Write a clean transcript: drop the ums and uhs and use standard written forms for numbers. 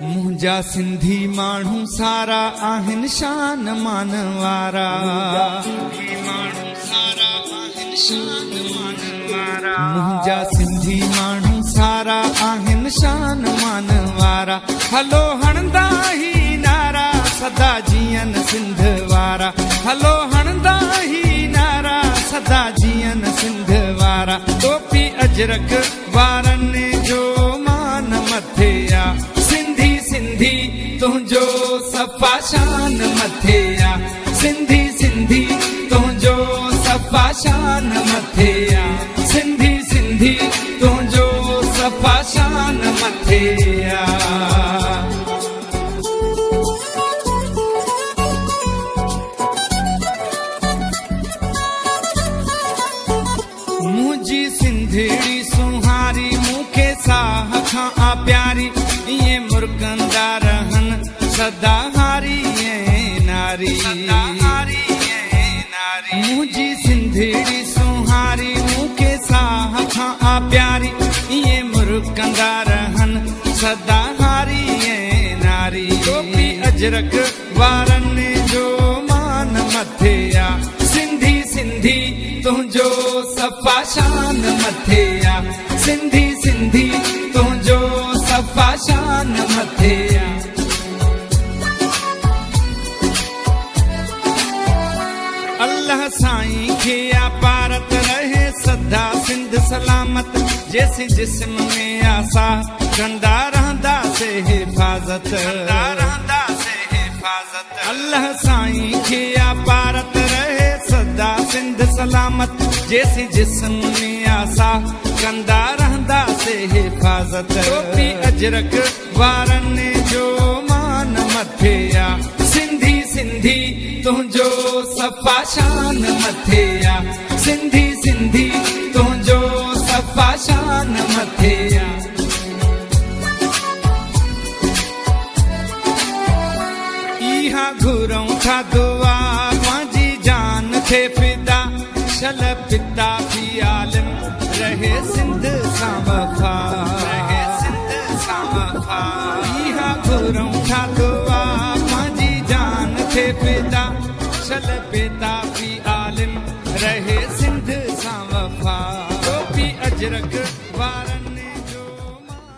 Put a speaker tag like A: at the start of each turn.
A: मुंहिंजा सिंधी माण्हू सारा आहिनि शान मान वारा। मुंहिंजा सिंधी माण्हू सारा आहिनि शान मान वारा। हलो हणंदा ही नारा सदा जीअन सिंध वारा। हलो हणंदा ही नारा सदा जीअन सिंध वारा। टोपी अजरक वारनि जो मान मथे आ। सिंधी सिंधी तुंहिंजो सफ़ा शान मथे आ। सिंधी सिंधी तुंहिंजो सफ़ा शान मथे आ। सिंधी सिंधी तुंहिंजो सफ़ा शान मथे आ। मुंहिंजी सिंधड़ी सुहारी मूंखे साह खां आ प्यारी। इएं मुर्कंदा रहनि सदा हारी ऐं नारी। मुंहिंजी सिंधड़ी सुहारी मूंखे साह खां आ प्यारी। इएं मुर्कंदा रहनि सदा हारी ऐं नारी। टोपी अजरक वारनि जो मान मथे आ। सिंधी सिंधी तुंहिंजो सफ़ा शान मथे आ। सिंधी सिंधी तुंहिंजो सफ़ा शान मथे आ। अल्लाह साईं खे पारत रहे सदा सिंध सलामत। जैसे जिस्म में आसा कंदा रहंदासीं हिफ़ाज़त। अल्लाह साईं खे पारत रहे सदा सिंध सलामत। जैसे जिस्म में आसा कंदा रहंदासीं हिफ़ाज़त। टोपी अजरक वारनि जो मान मथे आ। सिंधी सिंधी तुंहिंजो सफ़ा शान मथे आ। सिंधी सिंधी तुंहिंजो सफ़ा शान मथे आ। इहा घुरूं था दुआ मुंहिंजी जान थे फिदा। शल पिता भी आलिम रहे सिंध सां वफ़ा। इहा घुरूं था दुआ मुंहिंजी जान थे फिदा। शल